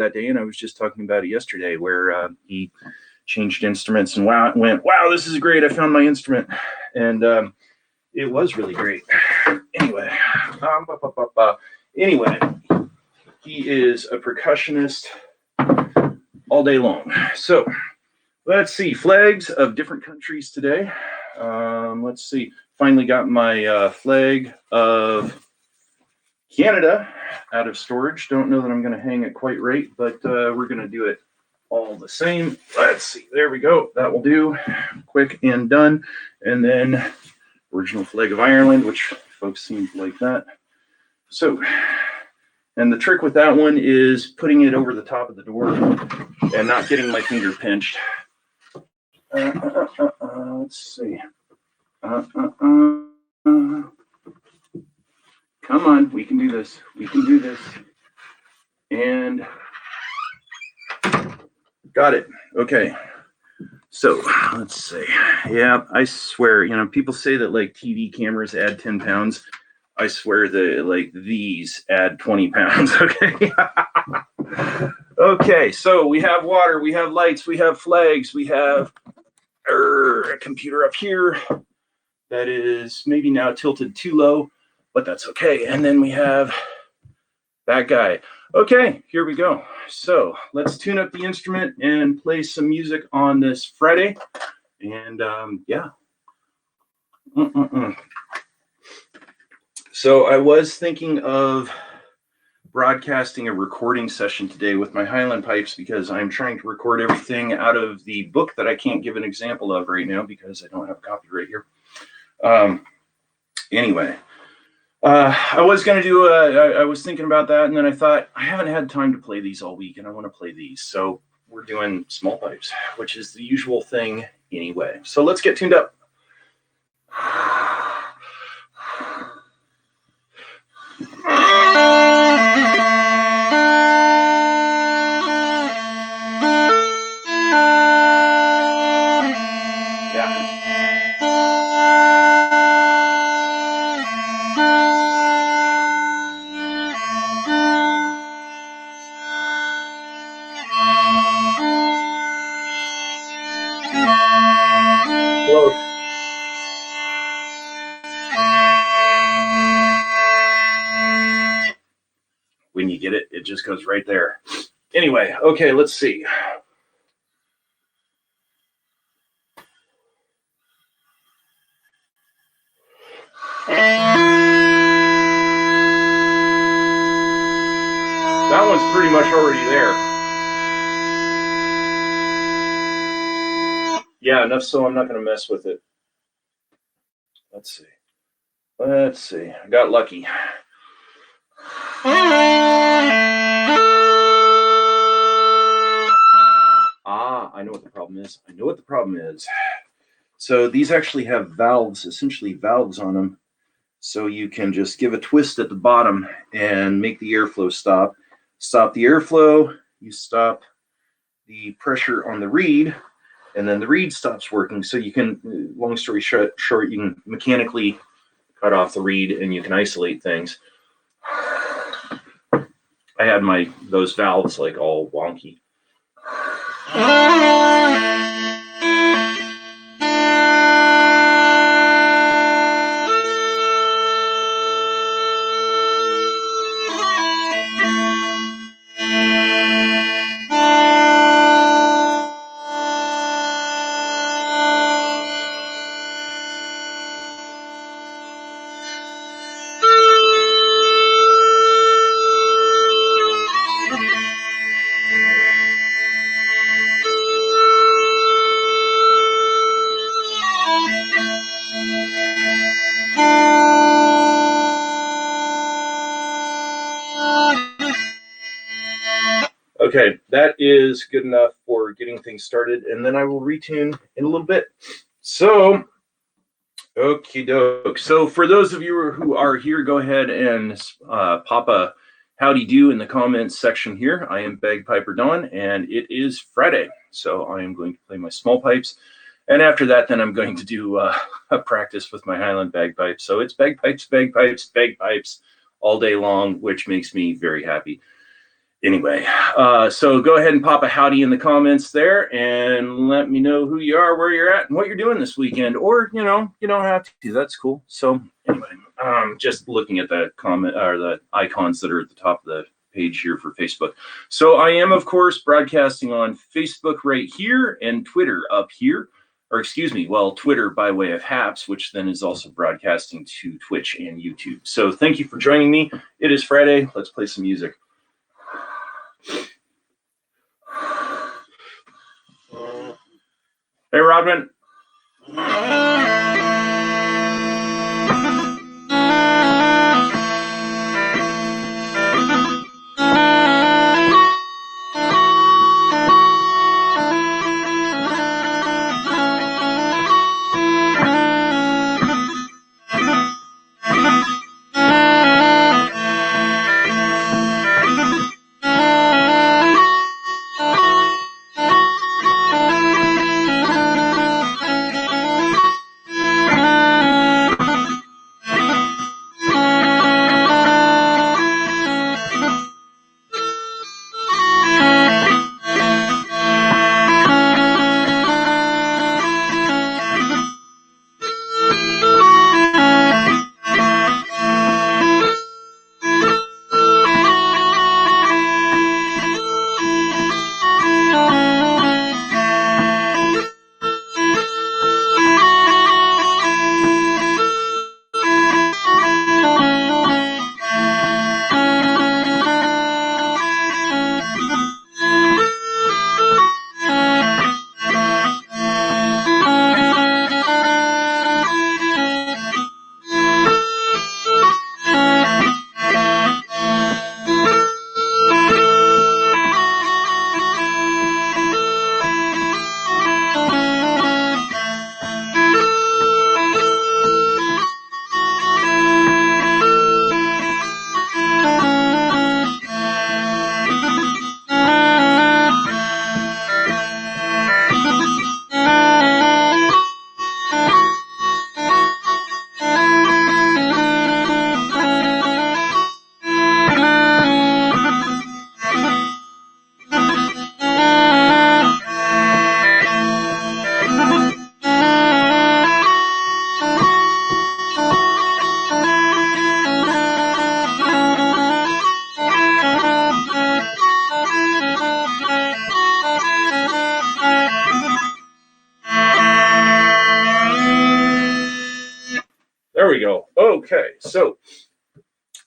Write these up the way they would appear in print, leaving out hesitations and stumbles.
that day, and I was just talking about it yesterday, where he changed instruments and went, wow, this is great. I found my instrument. And it was really great. Anyway, he is a percussionist all day long. So let's see, flags of different countries today. Let's see, finally got my flag of Canada out of storage. Don't know that I'm going to hang it quite right, but we're going to do it all the same. Let's see, there we go. That will do. Quick and done. And then original flag of Ireland, which folks seem to like that. So, and the trick with that one is putting it over the top of the door and not getting my finger pinched. Let's see. Come on, we can do this. We can do this. And got it. Okay. So let's see. Yeah, I swear, people say that like TV cameras add 10 pounds. I swear that like these add 20 pounds. Okay. Okay. So we have water, we have lights, we have flags, we have a computer up here that is maybe now tilted too low, but that's okay. And then we have that guy. Okay, here we go. So let's tune up the instrument and play some music on this Friday. And yeah. So I was thinking of broadcasting a recording session today with my Highland pipes because I'm trying to record everything out of the book that I can't give an example of right now because I don't have a copyright here. Anyway. I was going to do I was thinking about that, and then I thought, I haven't had time to play these all week, and I want to play these. So we're doing small pipes, which is the usual thing anyway. So let's get tuned up. When you get it, it just goes right there. Anyway, okay, let's see. That one's pretty much already there. Yeah, enough so I'm not going to mess with it. Let's see. Let's see. I got lucky. I know what the problem is. I know what the problem is. So these actually have valves, essentially valves on them. So you can just give a twist at the bottom and make the airflow stop. Stop the airflow, you stop the pressure on the reed, and then the reed stops working. So you can, long story short, you can mechanically cut off the reed and you can isolate things. I had those valves like all wonky. Okay, that is good enough for getting things started, and then I will retune in a little bit. So, okie doke. So for those of you who are here, go ahead and pop a howdy do in the comments section here. I am Bagpiper Don, and it is Friday, so I am going to play my small pipes. And after that, then I'm going to do a practice with my Highland bagpipes. So it's bagpipes, bagpipes, bagpipes all day long, which makes me very happy. Anyway, so go ahead and pop a howdy in the comments there and let me know who you are, where you're at, and what you're doing this weekend. Or, you don't have to. That's cool. So anyway, just looking at the comment or the icons that are at the top of the page here for Facebook. So I am, of course, broadcasting on Facebook right here and Twitter up here. Or excuse me, well, Twitter by way of Haps, which then is also broadcasting to Twitch and YouTube. So thank you for joining me. It is Friday. Let's play some music. Hey, Rodman. There we go. Okay, so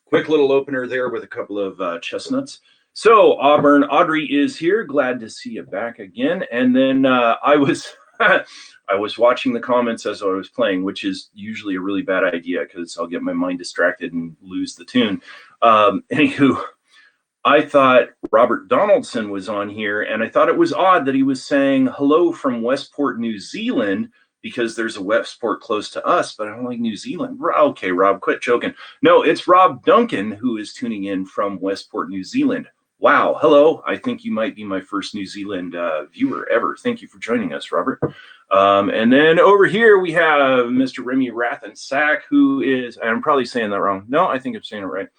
quick little opener there with a couple of chestnuts. So Auburn, Audrey is here. Glad to see you back again. And then I was I was watching the comments as I was playing, which is usually a really bad idea because I'll get my mind distracted and lose the tune. Anywho, I thought Robert Donaldson was on here, and I thought it was odd that he was saying hello from Westport, New Zealand, because there's a Westport close to us, but I don't like New Zealand. Okay, Rob, quit joking. No, it's Rob Duncan who is tuning in from Westport, New Zealand. Wow, hello. I think you might be my first New Zealand viewer ever. Thank you for joining us, Robert. And then over here we have Mr. Remy Rathensack, who is, I'm probably saying that wrong. No, I think I'm saying it right.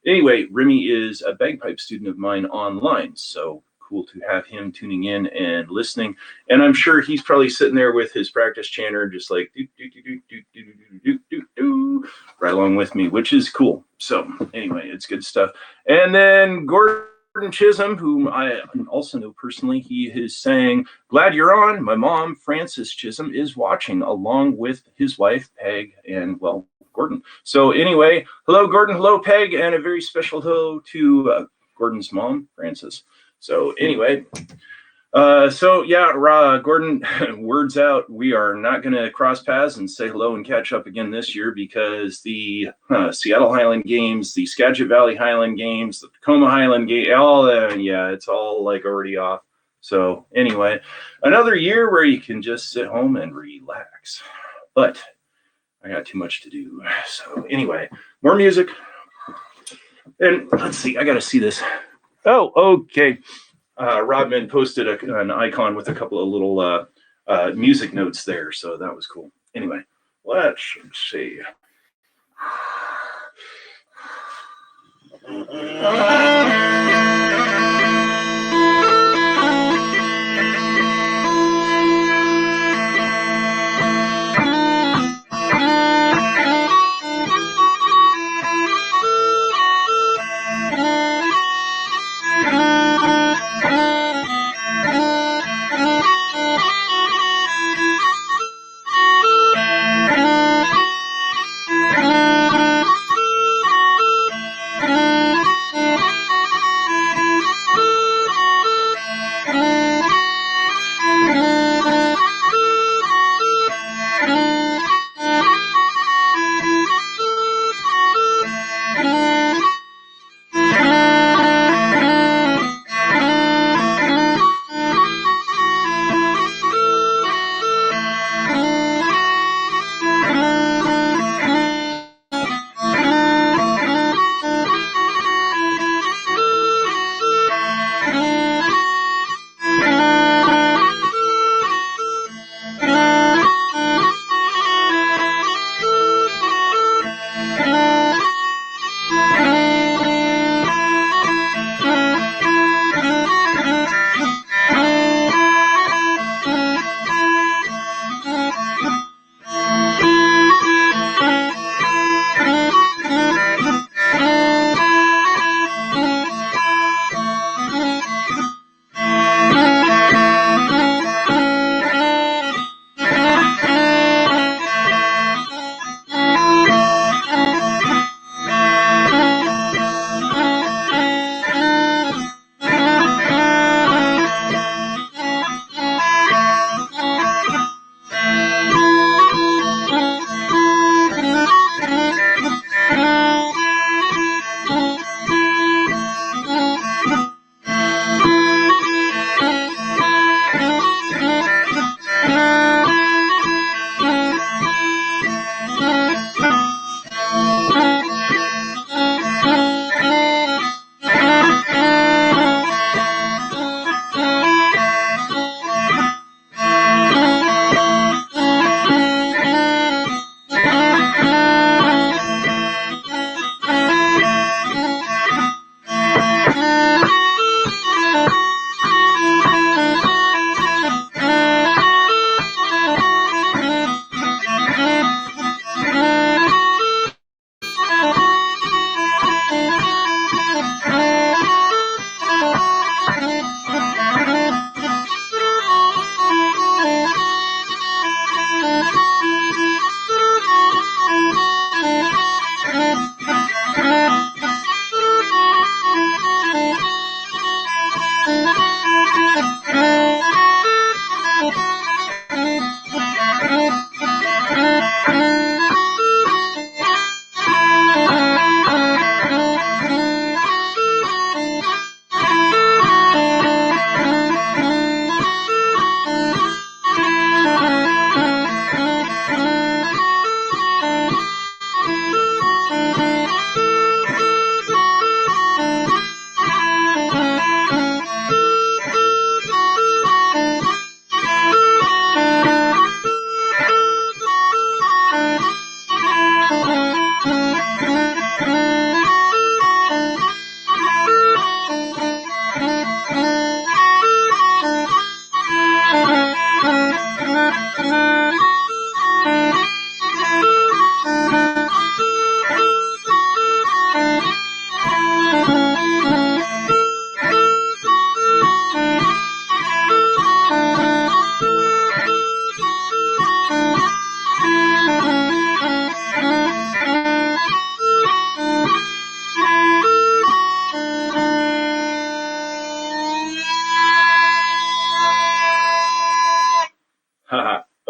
Anyway, Remy is a bagpipe student of mine online, so cool to have him tuning in and listening. And I'm sure he's probably sitting there with his practice chanter, just like right along with me, which is cool. So anyway, it's good stuff. And then Gordon Chisholm, whom I also know personally, he is saying, glad you're on. My mom, Frances Chisholm, is watching along with his wife, Peg, and well, Gordon. So anyway, hello, Gordon. Hello, Peg, and a very special hello to Gordon's mom, Frances. So anyway, Gordon, words out. We are not going to cross paths and say hello and catch up again this year because the Seattle Highland Games, the Skagit Valley Highland Games, the Tacoma Highland Game, it's all like already off. So anyway, another year where you can just sit home and relax. But I got too much to do. So anyway, more music. And let's see, I got to see this. Oh, okay. Rodman posted an icon with a couple of little music notes there, so that was cool. Anyway, let's see.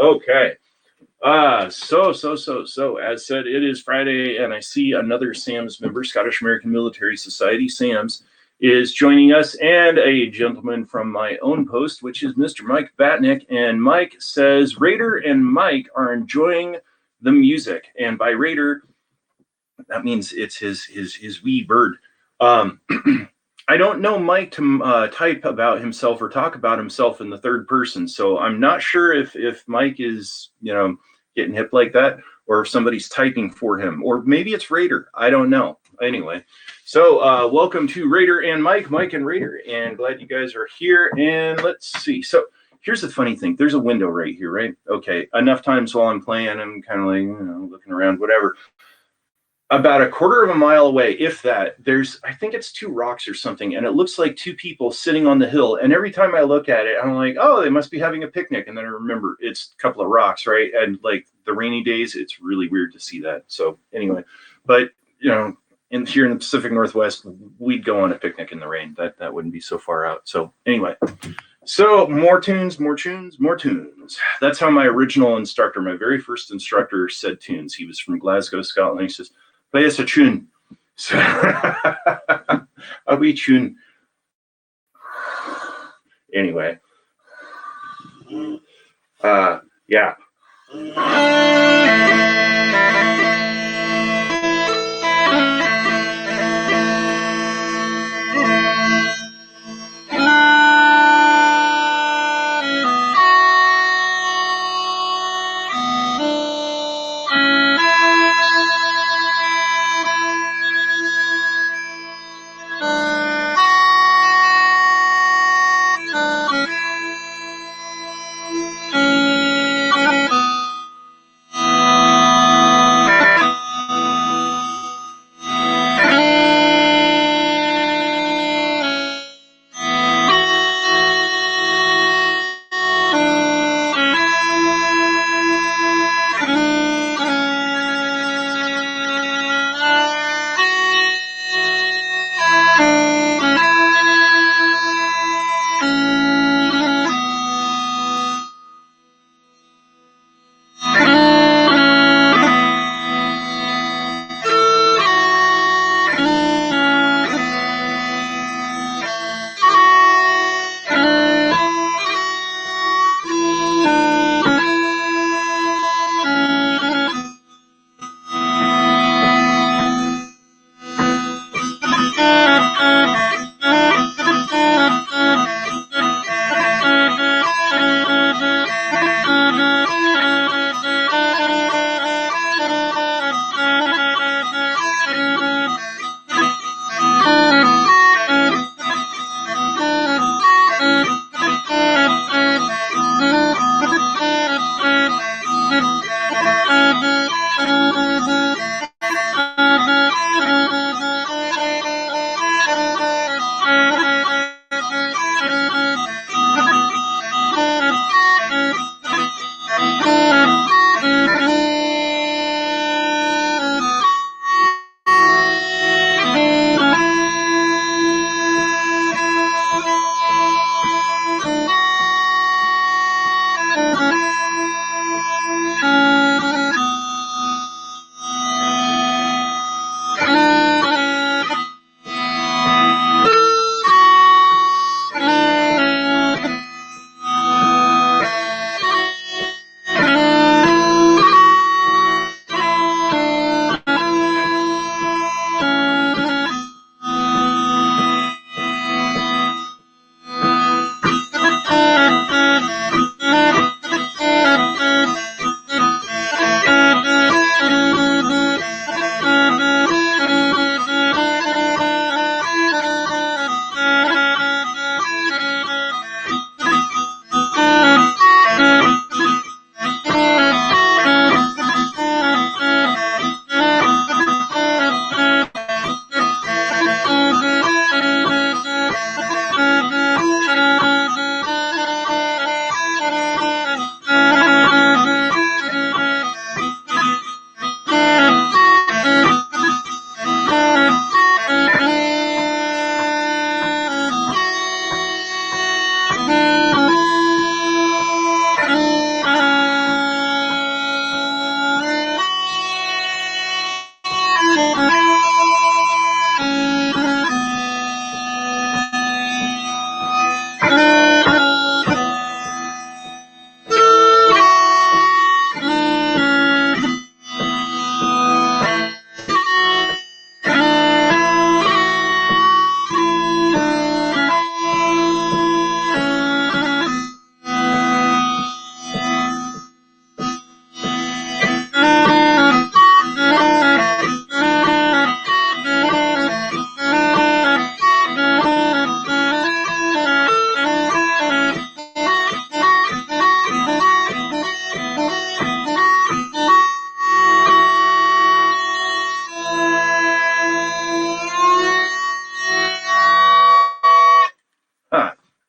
Okay. So, as said, it is Friday, and I see another SAMS member, Scottish American Military Society, SAMS, is joining us, and a gentleman from my own post, which is Mr. Mike Batnick. And Mike says, Raider and Mike are enjoying the music. And by Raider, that means it's his wee bird. I don't know Mike to type about himself or talk about himself in the third person, so I'm not sure if Mike is getting hip like that, or if somebody's typing for him, or maybe it's Raider. I don't know. Anyway, so welcome to Raider and Mike and Raider, and glad you guys are here. And let's see. So here's the funny thing. There's a window right here, right? Okay. Enough times while I'm playing, I'm kind of like looking around, whatever. About a quarter of a mile away, if that, there's, I think it's 2 rocks or something, and it looks like 2 people sitting on the hill. And every time I look at it, I'm like, oh, they must be having a picnic. And then I remember it's a couple of rocks, right? And like the rainy days, it's really weird to see that. So anyway, but here in the Pacific Northwest, we'd go on a picnic in the rain. That wouldn't be so far out. So anyway, so more tunes. That's how my original instructor, my very first instructor, said tunes. He was from Glasgow, Scotland. He says, play us a tune. So a wee tune. Anyway. Yeah.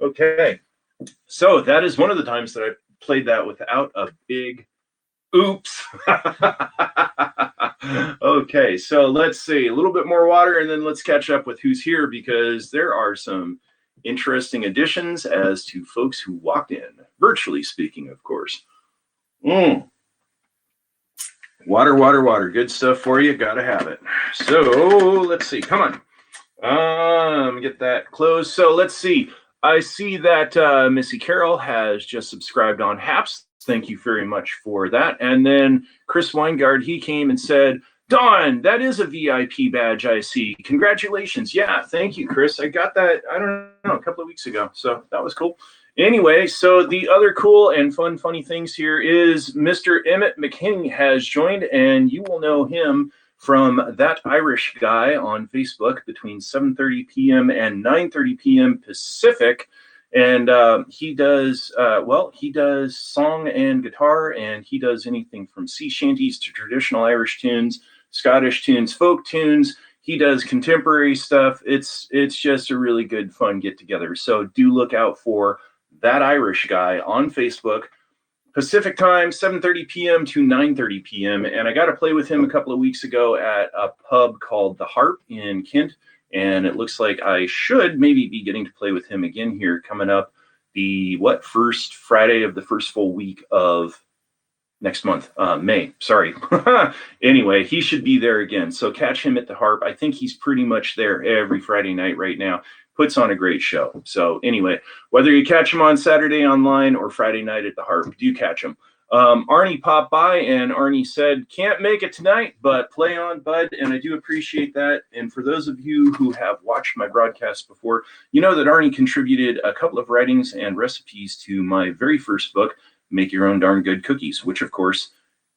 Okay. So that is one of the times that I played that without a big oops. Okay, so let's see. A little bit more water and then let's catch up with who's here because there are some interesting additions as to folks who walked in, virtually speaking, of course. Water, water, water. Good stuff for you. Gotta have it. So let's see. Come on. Get that closed. So let's see. I see that Missy Carroll has just subscribed on Haps. Thank you very much for that. And then Chris Weingard, he came and said, Dawn, that is a VIP badge I see. Congratulations. Yeah, thank you, Chris. I got that, I don't know, a couple of weeks ago. So that was cool. Anyway, so the other cool and fun, funny things here is Mr. Emmett McKinney has joined, and you will know him from That Irish Guy on Facebook between 7:30 p.m. and 9:30 p.m. Pacific. And he does song and guitar, and he does anything from sea shanties to traditional Irish tunes, Scottish tunes, folk tunes. He does contemporary stuff. It's just a really good, fun get together. So do look out for That Irish Guy on Facebook. Pacific time, 7:30 p.m. to 9:30 p.m. And I got to play with him a couple of weeks ago at a pub called The Harp in Kent. And it looks like I should maybe be getting to play with him again here coming up the first Friday of the first full week of next month, May. Sorry. Anyway, he should be there again. So catch him at The Harp. I think he's pretty much there every Friday night right now. Puts on a great show. So anyway, whether you catch him on Saturday online or Friday night at The Harp, do catch him. Arnie popped by and Arnie said, can't make it tonight, but play on, bud. And I do appreciate that. And for those of you who have watched my broadcast before, you know that Arnie contributed a couple of writings and recipes to my very first book, Make Your Own Darn Good Cookies, which of course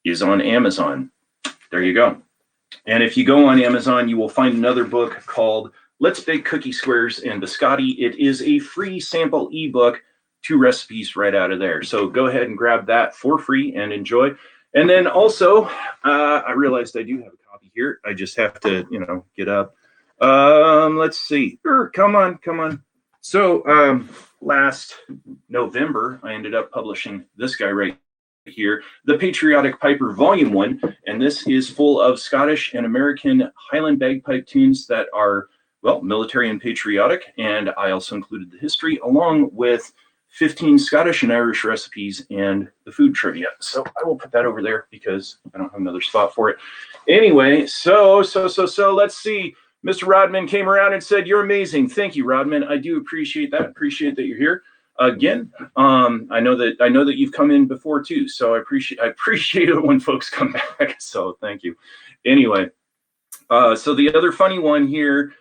is on Amazon. There you go. And if you go on Amazon, you will find another book called Let's Bake Cookie Squares and Biscotti. It is a free sample ebook, 2 recipes right out of there. So go ahead and grab that for free and enjoy. And then also, I realized I do have a copy here. I just have to, get up. Let's see. Come on. So last November, I ended up publishing this guy right here, The Patriotic Piper Volume 1. And this is full of Scottish and American Highland bagpipe tunes that are, well, military and patriotic. And I also included the history along with 15 Scottish and Irish recipes and the food trivia. So I will put that over there because I don't have another spot for it. Anyway, so let's see. Mr. Rodman came around and said, you're amazing. Thank you, Rodman. I do appreciate that. Appreciate that you're here. Again, I know that you've come in before too. So I appreciate it when folks come back. So thank you. Anyway, so the other funny one here,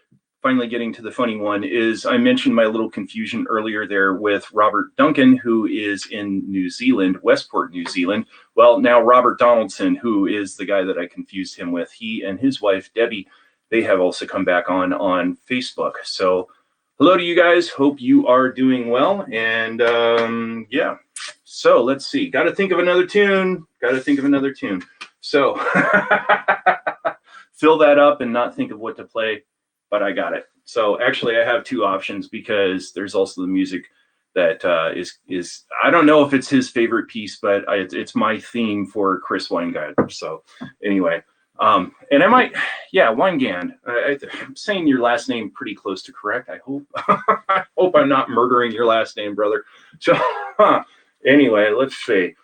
finally getting to the funny one, is I mentioned my little confusion earlier there with Robert Duncan, who is in New Zealand, Westport, New Zealand. Well, now Robert Donaldson, who is the guy that I confused him with, he and his wife, Debbie, they have also come back on Facebook. So hello to you guys. Hope you are doing well. And yeah, so let's see. Got to think of another tune. So fill that up and not think of what to play. But I got it. So actually, I have 2 options because there's also the music that is I don't know if it's his favorite piece, but it's my theme for Chris Weingard. So anyway, and I might, Weingand. I'm saying your last name pretty close to correct. I hope. I hope I'm not murdering your last name, brother. So anyway, let's see.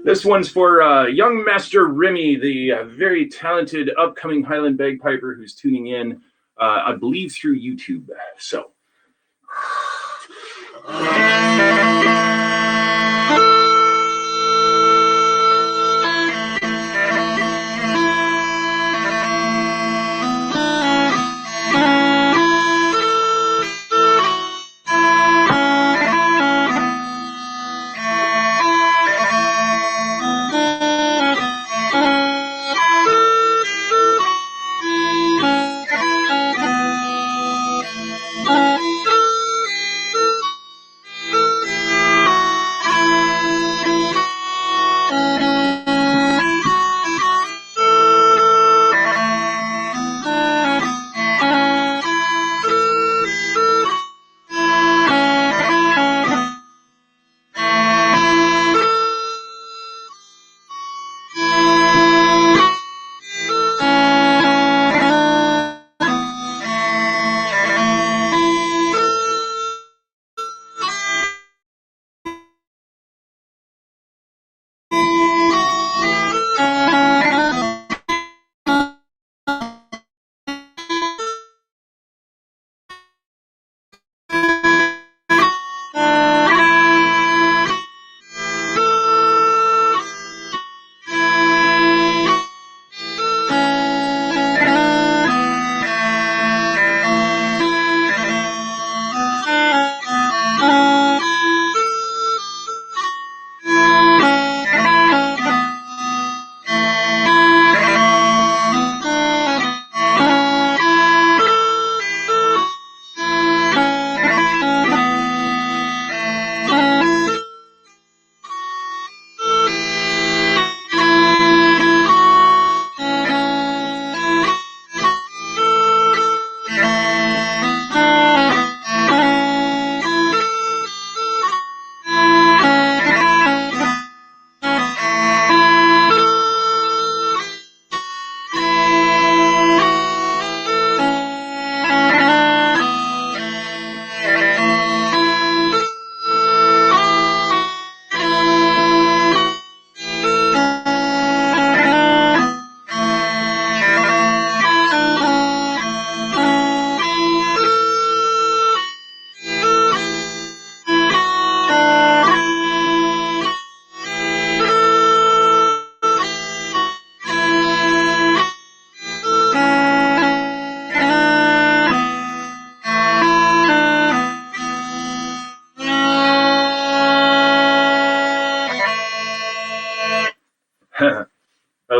This one's for young Master Remy, the very talented upcoming Highland bagpiper who's tuning in, I believe, through YouTube. So.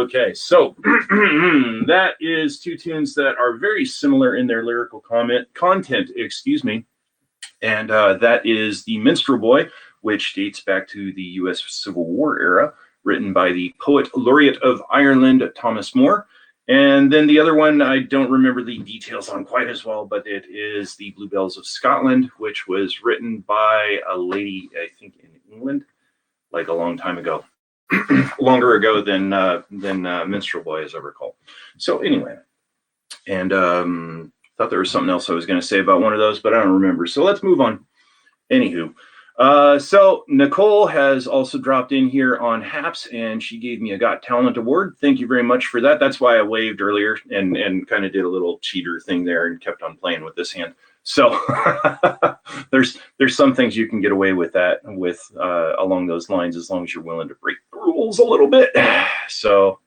Okay, so that is two tunes that are very similar in their lyrical content, excuse me. And that is The Minstrel Boy, which dates back to the U.S. Civil War era, written by the poet laureate of Ireland, Thomas More. And then the other one, I don't remember the details on quite as well, but it is The Bluebells of Scotland, which was written by a lady, I think, in England, like a long time ago. Longer ago than Minstrel Boy, as I recall. So anyway, and thought there was something else I was going to say about one of those, but I don't remember. So let's move on. Anywho, so Nicole has also dropped in here on Haps, and she gave me a Got Talent award. Thank you very much for that. That's why I waved earlier and kind of did a little cheater thing there and kept on playing with this hand. So there's some things you can get away with that with along those lines, as long as you're willing to break the rules a little bit. So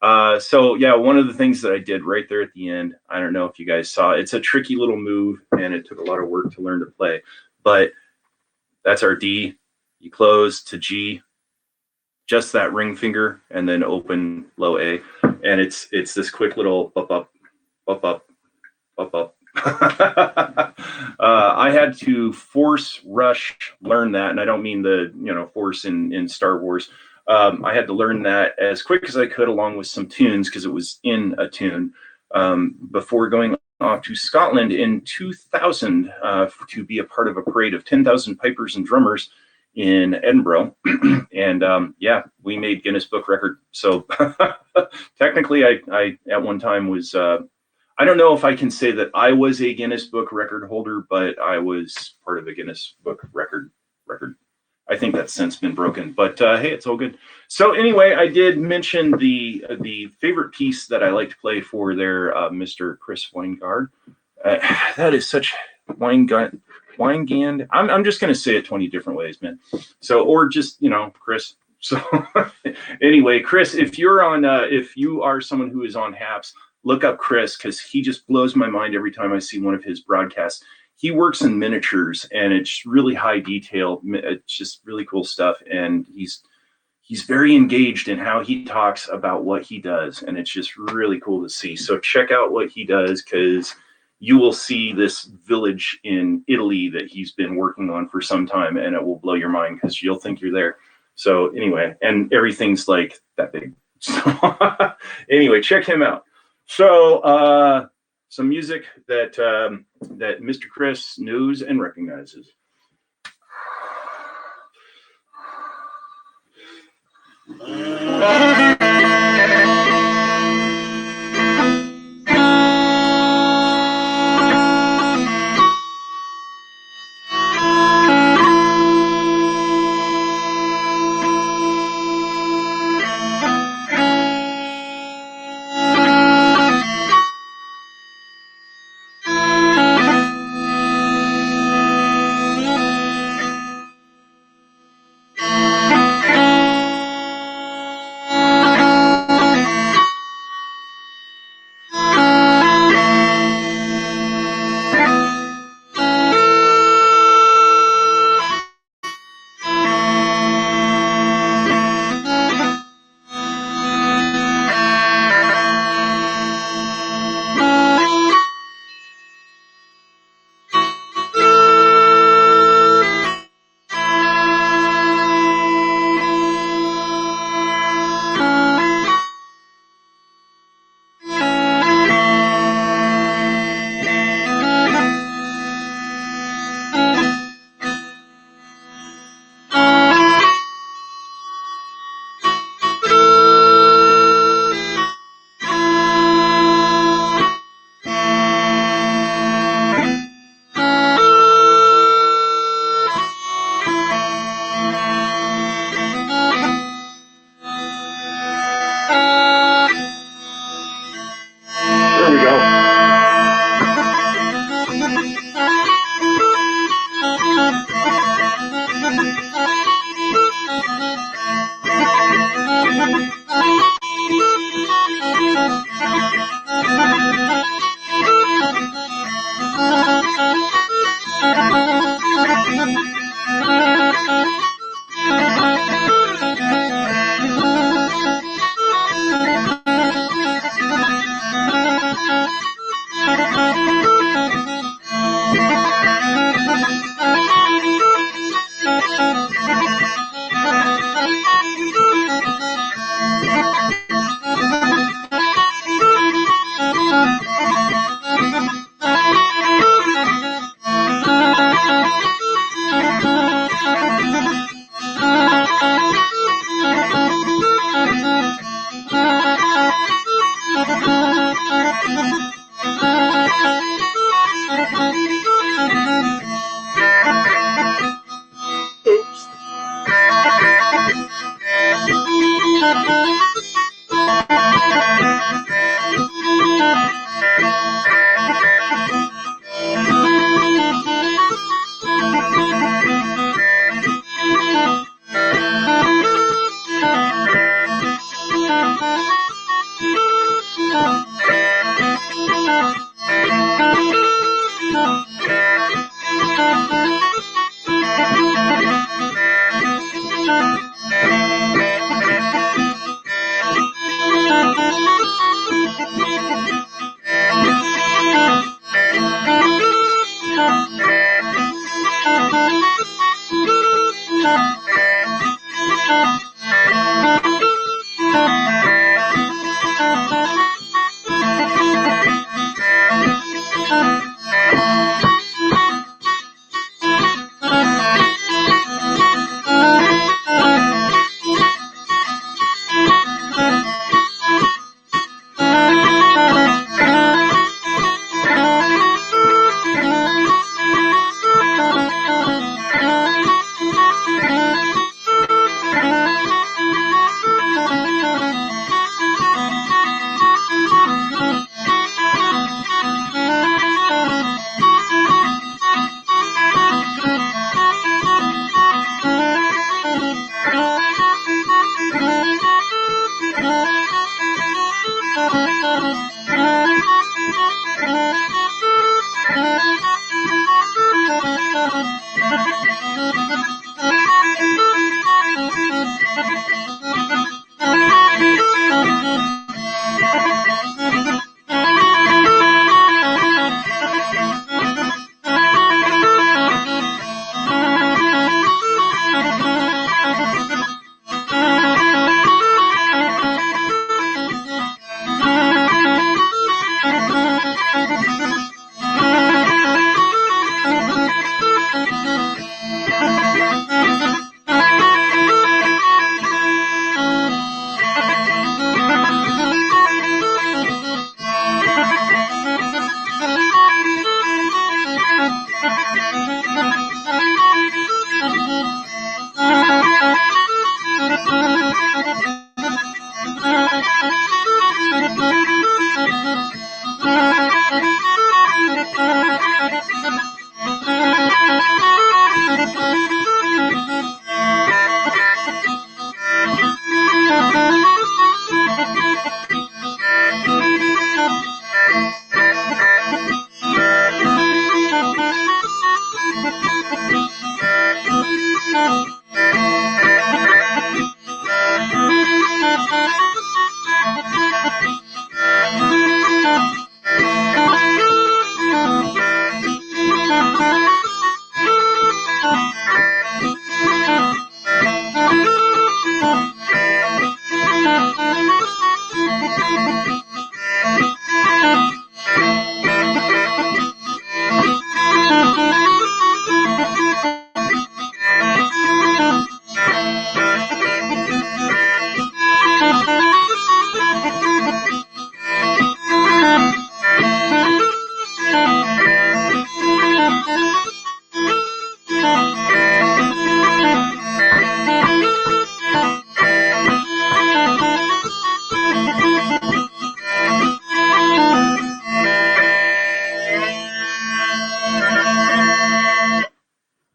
yeah, one of the things that I did right there at the end, I don't know if you guys saw, it's a tricky little move and it took a lot of work to learn to play, but that's our D. You close to G, just that ring finger, and then open low A, and it's this quick little up up up up up up. I had to force rush learn that, and I don't mean the force in Star Wars. I had to learn that as quick as I could, along with some tunes, because it was in a tune, before going off to Scotland in 2000 to be a part of a parade of 10,000 pipers and drummers in Edinburgh. And yeah, we made Guinness Book record. So technically I at one time was, I don't know if I can say that I was a Guinness Book record holder, but I was part of a Guinness Book record. I think that's since been broken, but hey, it's all good. So anyway, I did mention the favorite piece that I like to play for their Mr. Chris Weingard. That is such Weingand. I'm just going to say it 20 different ways, man. So, or just, Chris. So anyway, Chris, if you are someone who is on Haps, look up Chris, because he just blows my mind every time I see one of his broadcasts. He works in miniatures, and it's really high detail. It's just really cool stuff, and he's very engaged in how he talks about what he does, and it's just really cool to see. So check out what he does, because you will see this village in Italy that he's been working on for some time, and it will blow your mind, because you'll think you're there. So anyway, and everything's like that big. So anyway, check him out. So some music that that Mr. Chris knows and recognizes.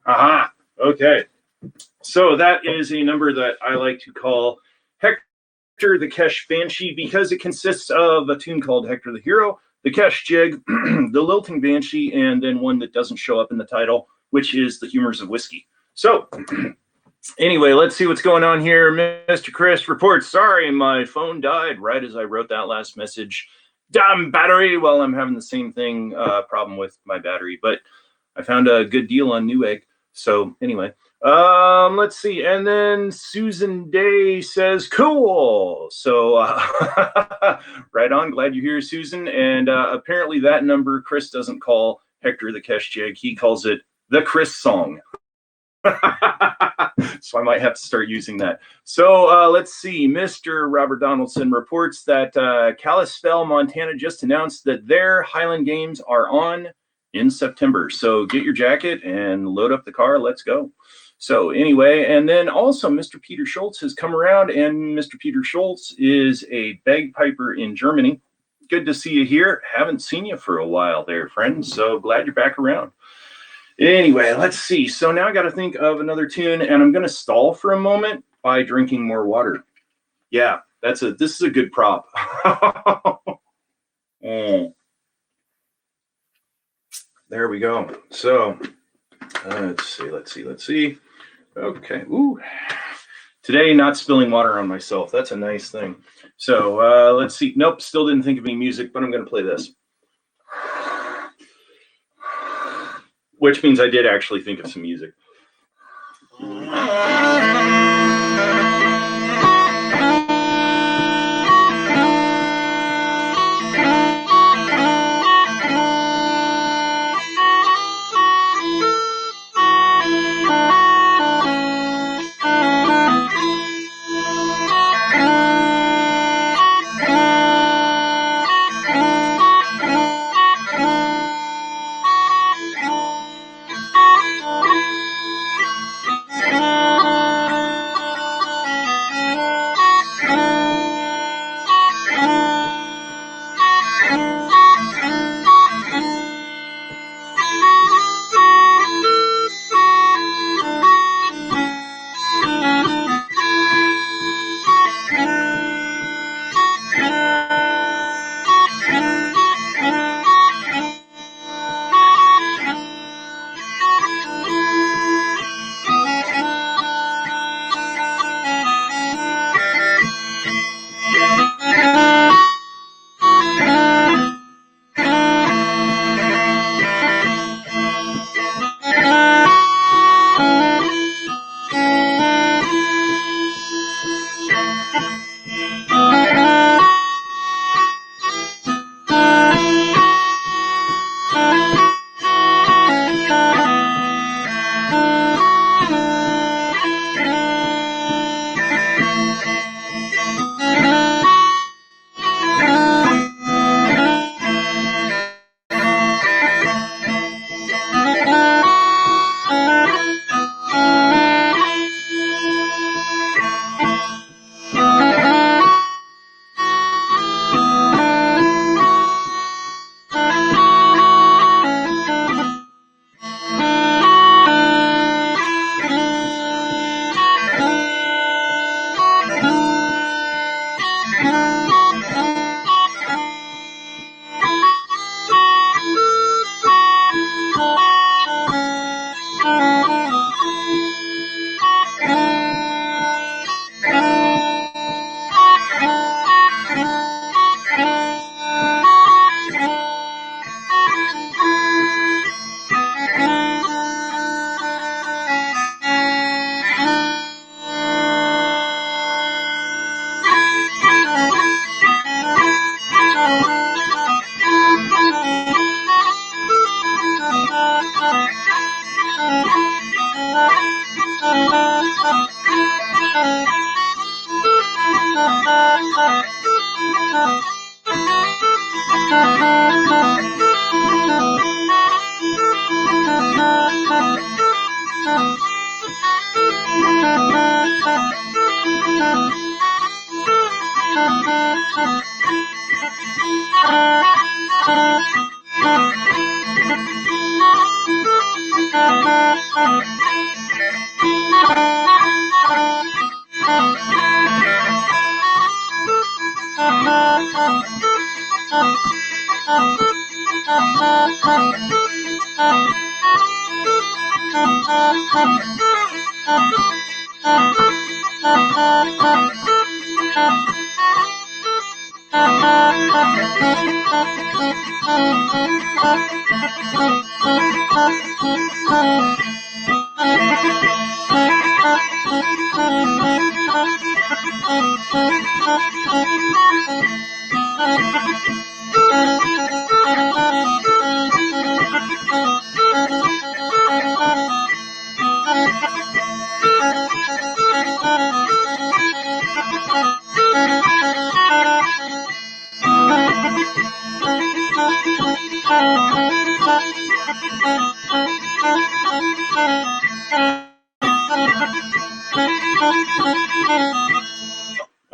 Aha. Okay. So that is a number that I like to call Hector the Kesh Banshee because it consists of a tune called Hector the Hero, the Kesh Jig, the Lilting Banshee, and then one that doesn't show up in the title, which is the Humors of Whiskey. So anyway, let's see what's going on here. Mr. Chris reports, sorry, my phone died right as I wrote that last message. Damn battery. Well, I'm having the same thing problem with my battery, but I found a good deal on Newegg. So anyway, let's see. And then Susan Day says, cool. So right on. Glad you're here, Susan. And apparently that number Chris doesn't call Hector the Kesh Jig. He calls it the Chris song. So I might have to start using that. So let's see. Mr. Robert Donaldson reports that Kalispell, Montana just announced that their Highland Games are on in September. So get your jacket and load up the car. Let's go. So anyway, and then also Mr. Peter Schultz has come around, and Mr. Peter Schultz is a bagpiper in Germany. Good to see you here. Haven't seen you for a while there, friend. So glad you're back around. Anyway, let's see. So now I got to think of another tune, and I'm going to stall for a moment by drinking more water. Yeah, this is a good prop. There we go. So let's see. Okay. Ooh. Today, not spilling water on myself. That's a nice thing. So let's see. Nope, still didn't think of any music, but I'm going to play this. Which means I did actually think of some music.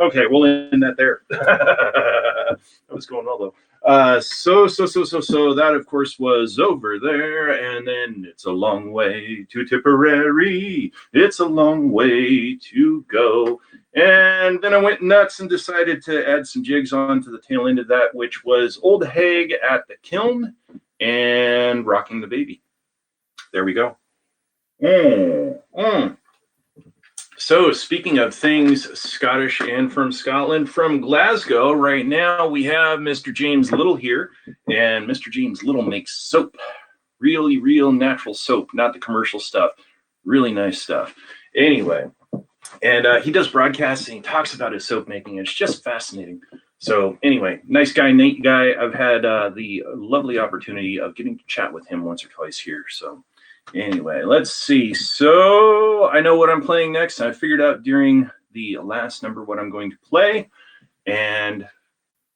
Okay, we'll end that there. That was going well though. So that of course was Over There, and then It's a Long Way to Tipperary. It's a long way to go. And then I went nuts and decided to add some jigs on to the tail end of that, which was Old Hag at the Kiln and Rocking the Baby. There we go. So speaking of things Scottish and from Scotland, from Glasgow right now we have Mr. James Little here, and Mr. James Little makes soap. Really real natural soap, not the commercial stuff. Really nice stuff. Anyway, and he does broadcasts and he talks about his soap making. It's just fascinating. So anyway, nice guy, Nate guy. I've had the lovely opportunity of getting to chat with him once or twice here. So anyway, let's see. So I know what I'm playing next. I figured out during the last number what I'm going to play, and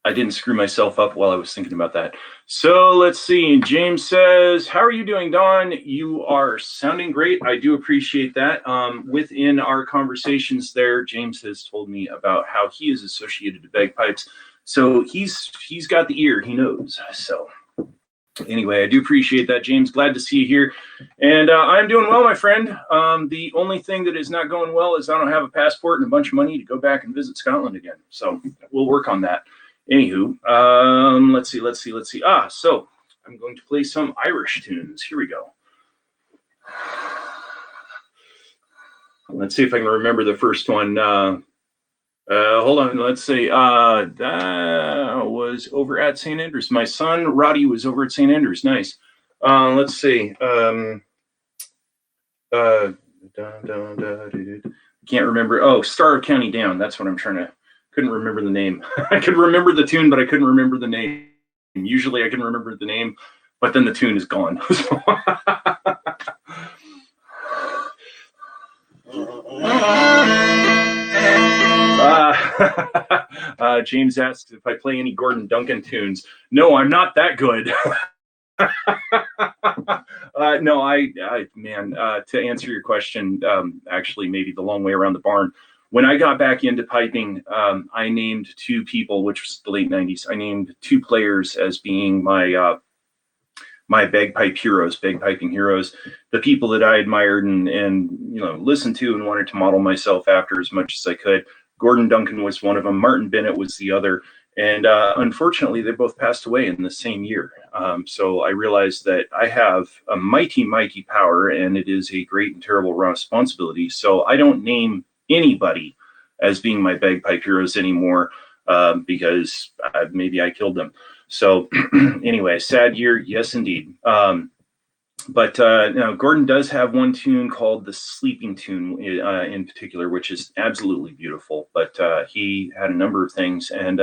I didn't screw myself up while I was thinking about that. So let's see. James says, how are you doing, Don? You are sounding great. I do appreciate that. Within our conversations there, James has told me about how he is associated to bagpipes. So he's got the ear. He knows. So anyway, I do appreciate that, James. Glad to see you here. And I'm doing well, my friend. The only thing that is not going well is I don't have a passport and a bunch of money to go back and visit Scotland again. So we'll work on that. Anywho, let's see. So I'm going to play some Irish tunes. Here we go. Let's see if I can remember the first one. Hold on. Let's see. That was over at St. Andrews. My son, Roddy, was over at St. Andrews. Nice. Let's see. Can't remember. Oh, Star of County Down. That's what I'm trying to. Couldn't remember the name. I could remember the tune, but I couldn't remember the name. Usually I can remember the name, but then the tune is gone. James asks if I play any Gordon Duncan tunes. No, I'm not that good. No, to answer your question, actually maybe the long way around the barn. When I got back into piping, I named two people, which was the late 90s. I named two players as being my my bagpiping heroes, the people that I admired and listened to and wanted to model myself after as much as I could. Gordon Duncan was one of them. Martin Bennett was the other. And unfortunately, they both passed away in the same year. So I realized that I have a mighty, mighty power, and it is a great and terrible responsibility. So I don't name anybody as being my bagpipe heroes anymore because maybe I killed them. So anyway, sad year, yes indeed. But Gordon does have one tune called the Sleeping Tune in particular, which is absolutely beautiful. But he had a number of things. And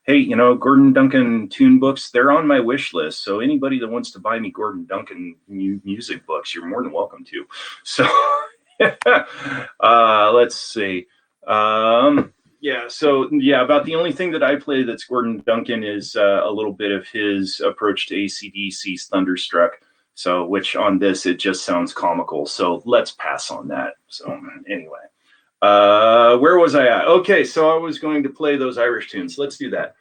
hey, Gordon Duncan tune books, they're on my wish list. So anybody that wants to buy me Gordon Duncan music books, you're more than welcome to. So let's see. About the only thing that I play that's Gordon Duncan is a little bit of his approach to AC/DC's Thunderstruck. So, which on this, it just sounds comical. So let's pass on that. So anyway, where was I at? Okay, so I was going to play those Irish tunes. Let's do that.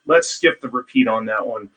Let's skip the repeat on that one.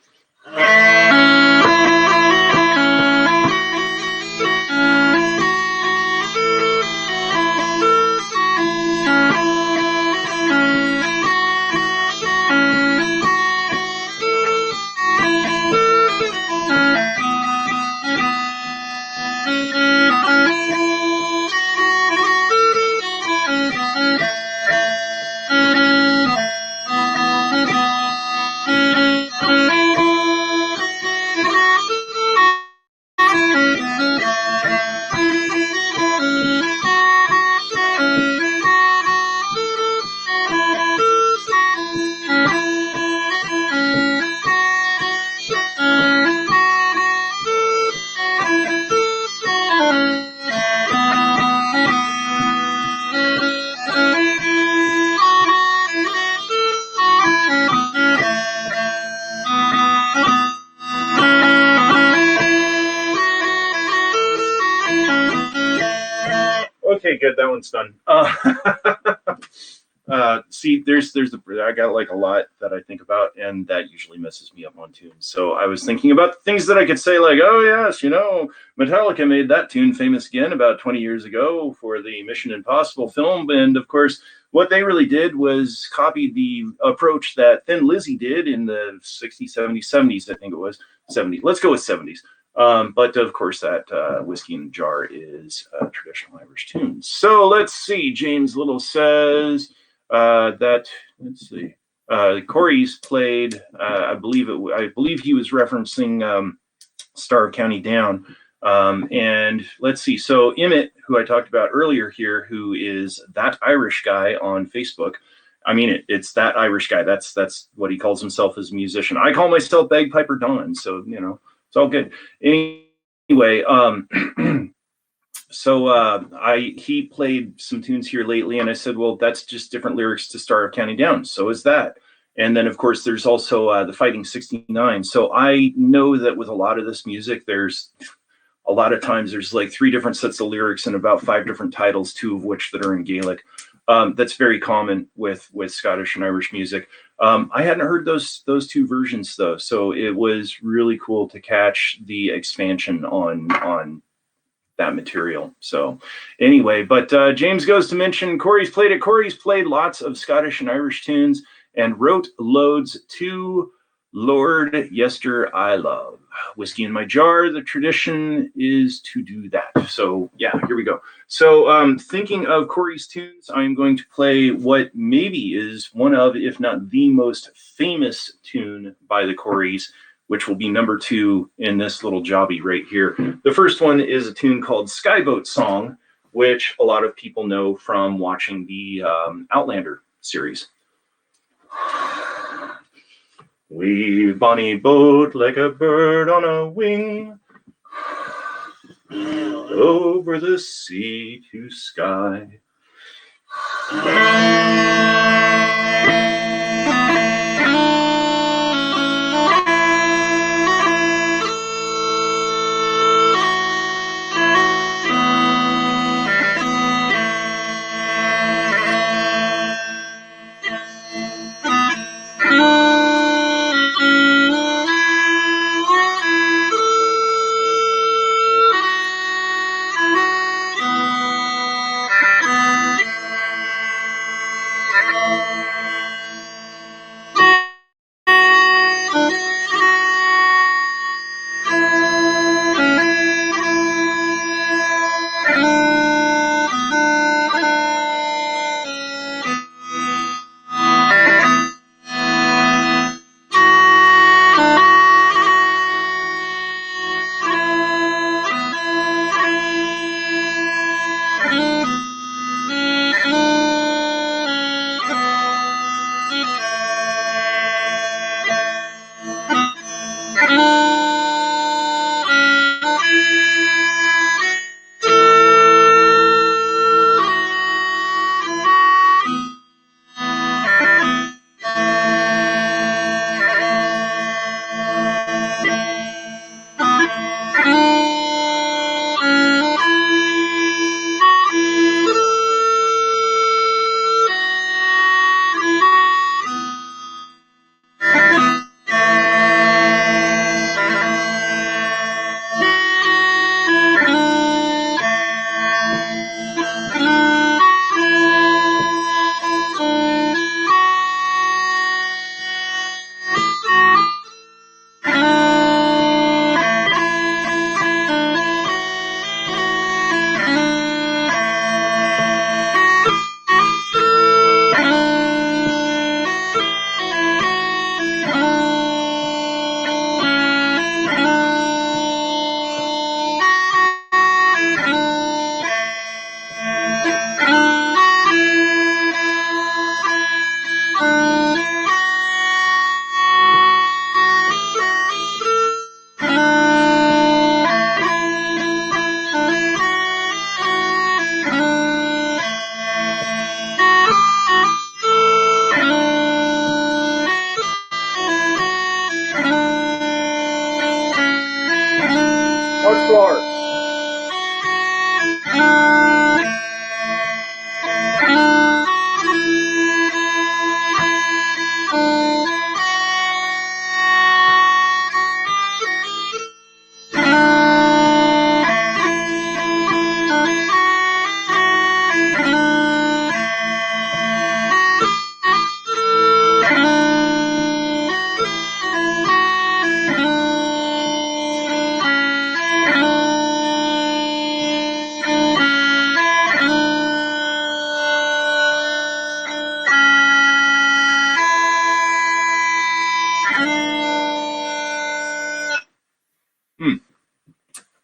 Okay, good. That one's done. See, I got like a lot that I think about, and that usually messes me up on tunes. So I was thinking about the things that I could say, like, oh yes, Metallica made that tune famous again about 20 years ago for the Mission Impossible film, and of course, what they really did was copy the approach that Thin Lizzy did in the 60s, 70s, 70s, I think it was 70s. Let's go with 70s. But of course, that Whiskey in a Jar is a traditional Irish tune. So let's see. James Little says that, let's see, Corey's played. I believe he was referencing Star of County Down. And let's see. So Emmett, who I talked about earlier here, who is that Irish guy on Facebook. I mean, it's that Irish guy. That's what he calls himself as a musician. I call myself Bagpiper Don. So it's all good. Anyway, so he played some tunes here lately, and I said, well, that's just different lyrics to Star of County Down. So is that. And then, of course, there's also the Fighting 69. So I know that with a lot of this music, there's a lot of times there's like 3 different sets of lyrics and about 5 different titles, 2 of which that are in Gaelic. That's very common with Scottish and Irish music. I hadn't heard those 2 versions though, so it was really cool to catch the expansion on that material. So anyway, but James goes to mention Corey's played it. Corey's played lots of Scottish and Irish tunes and wrote loads to Lord Yester I Love. Whiskey in My Jar, the tradition is to do that. So yeah, here we go. So thinking of Corey's tunes, I'm going to play what maybe is one of, if not the most famous tune by the Coreys, which will be number 2 in this little jobby right here. The first one is a tune called Skyboat Song, which a lot of people know from watching the Outlander series. We've bonny boat like a bird on a wing, over the sea to sky.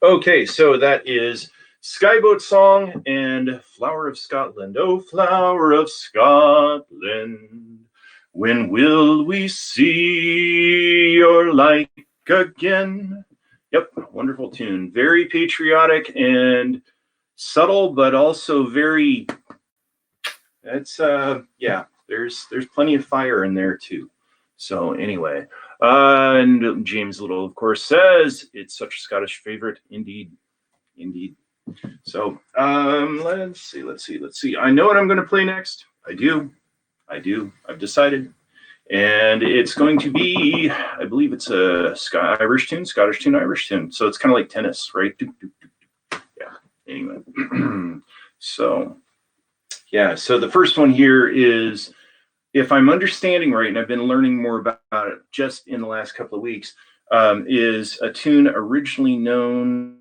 Okay, so that is Skyboat Song and Flower of Scotland. Oh, Flower of Scotland, when will we see your like again? Yep, wonderful tune. Very patriotic and subtle, but also very, it's, yeah, there's plenty of fire in there too. So anyway, and James Little, of course, says it's such a Scottish favorite. Indeed. Indeed. So let's see. I know what I'm going to play next. I do. I've decided. And it's going to be, I believe it's a Scottish tune. So it's kind of like tennis, right? Yeah. Anyway. So, yeah. So the first one here is, if I'm understanding right, and I've been learning more about it just in the last couple of weeks, is a tune originally known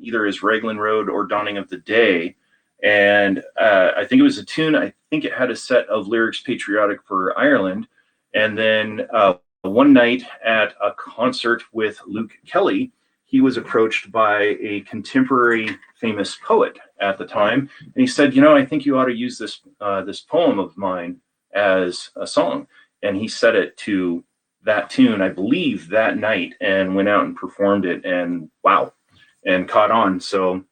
either as Raglan Road or Dawning of the Day. And I think it was a tune, I think it had a set of lyrics patriotic for Ireland. And then one night at a concert with Luke Kelly, he was approached by a contemporary famous poet at the time. And he said, I think you ought to use this poem of mine as a song. And he set it to that tune, I believe, that night, and went out and performed it, and wow, and caught on. So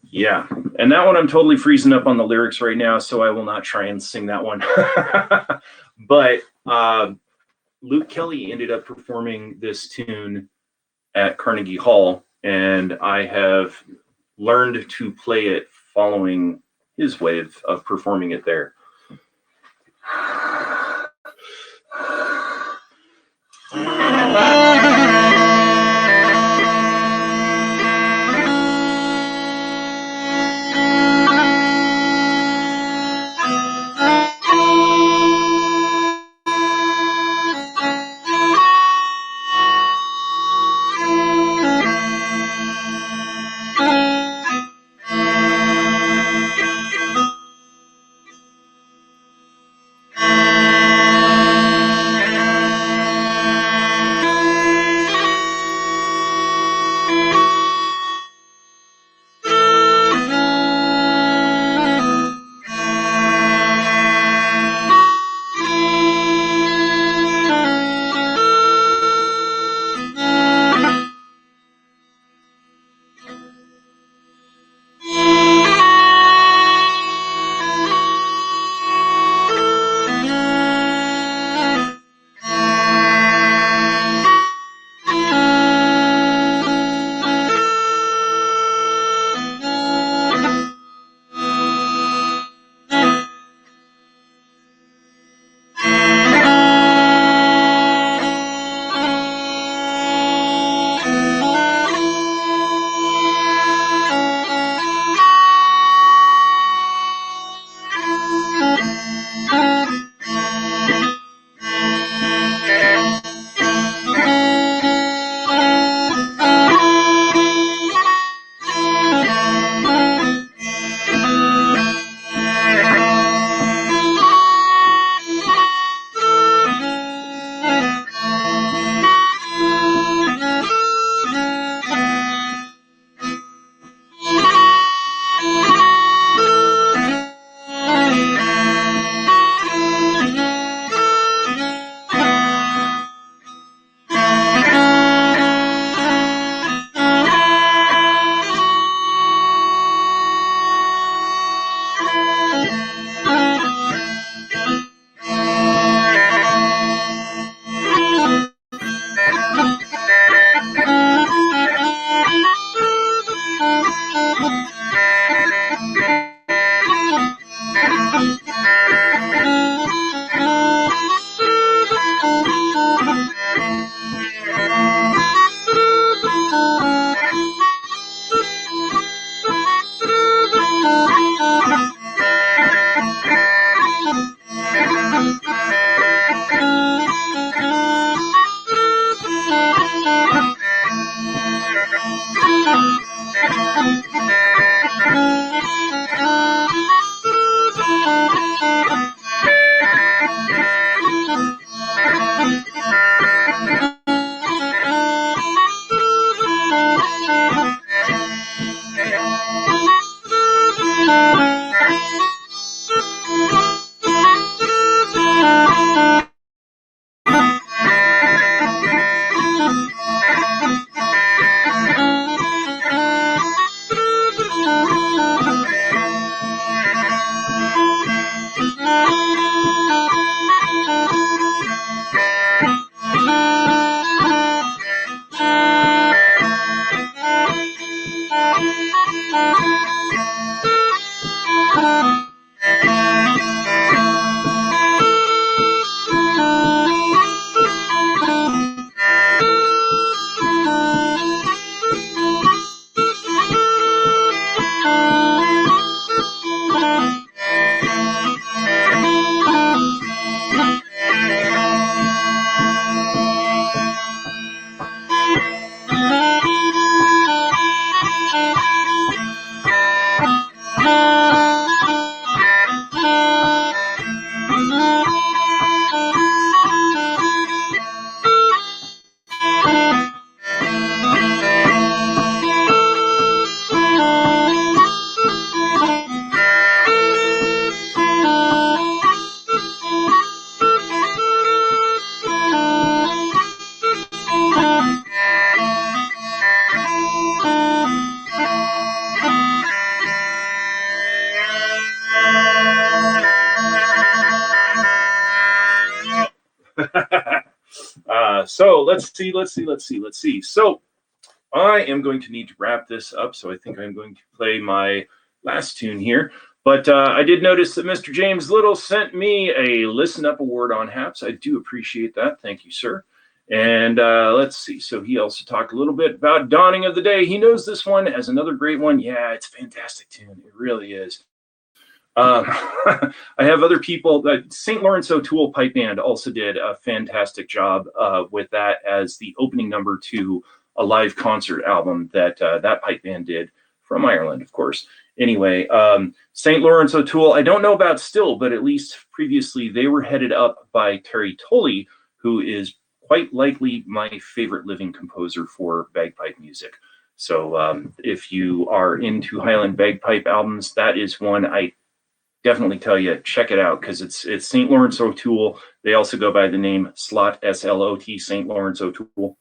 yeah, and that one I'm totally freezing up on the lyrics right now, so I will not try and sing that one. But Luke Kelly ended up performing this tune at Carnegie Hall, and I have learned to play it following his way of performing it there. So let's see. So I am going to need to wrap this up. So I think I'm going to play my last tune here. But I did notice that Mr. James Little sent me a Listen Up Award on Haps. I do appreciate that. Thank you, sir. And let's see. So he also talked a little bit about Dawning of the Day. He knows this one as another great one. Yeah, it's a fantastic tune. It really is. I have other people. St. Lawrence O'Toole Pipe Band also did a fantastic job with that as the opening number to a live concert album that that pipe band did from Ireland, of course. Anyway, St. Lawrence O'Toole, I don't know about still, but at least previously they were headed up by Terry Tolley, who is quite likely my favorite living composer for bagpipe music. So if you are into Highland bagpipe albums, that is one I definitely tell you, check it out, because it's St. Lawrence O'Toole. They also go by the name Slot, S-L-O-T, St. Lawrence O'Toole.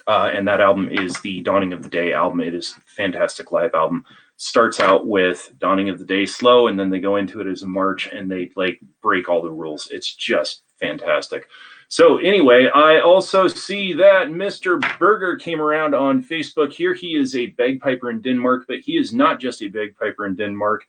And that album is the Dawning of the Day album. It is a fantastic live album. Starts out with Dawning of the Day slow, and then they go into it as a march, and they like break all the rules. It's just fantastic. So anyway, I also see that Mr. Berger came around on Facebook here. He is a bagpiper in Denmark, but he is not just a bagpiper in Denmark.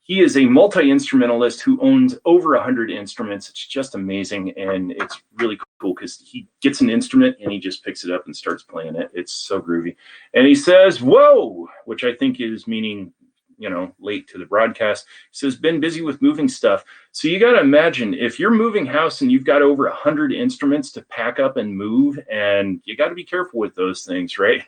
He is a multi-instrumentalist who owns over 100 instruments. It's just amazing, and it's really cool because he gets an instrument and he just picks it up and starts playing it. It's so groovy. And he says, whoa, which I think is meaning, you know, late to the broadcast. He says, been busy with moving stuff. So you got to imagine, if you're moving house and you've got over 100 instruments to pack up and move, and you got to be careful with those things, right?